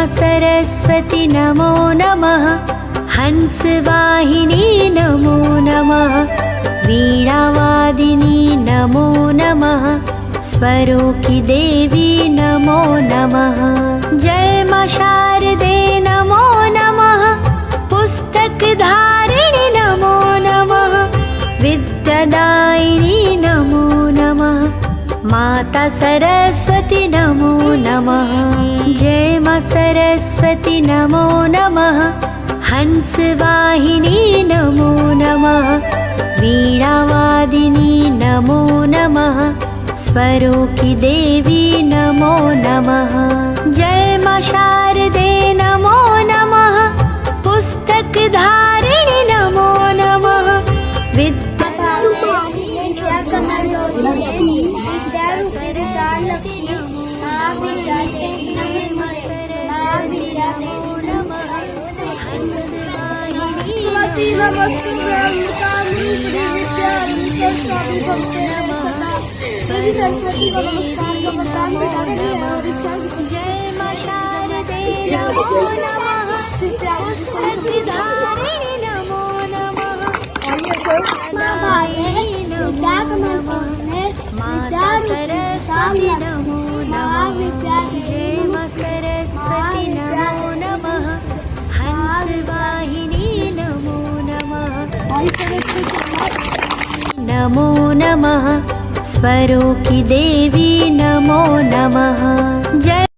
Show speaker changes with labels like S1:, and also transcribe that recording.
S1: सरस्वती नमो नमः। हंसवाहिनी नमो नमः। वीणावादिनी नमो नमः। स्वरों की देवी नमो नमः। जय मां शारदे नमो नमः। पुस्तक धारिणी नमो नमः। विद्यादायिनी नमो नमः। माता सरस्वती नमो नमः। जय मां सरस्वती नमो नमः। हंसवाहिनी नमो नमः। वीणावादिनी नमो नमः। स्वरों की देवी नमो नमः। जय मां शारदे नमो नमः। पुस्तक धारिणी नमो नमः। जय मां शारदे नमो नमः। पुस्तक धारिणी नमो नमः। माता सरस्वती नमो नमः। जय मां सरस्वती नमो नमः। हंसवाहिनी नमो नमः। नमो नमः। स्वरों की देवी नमो नमः। जय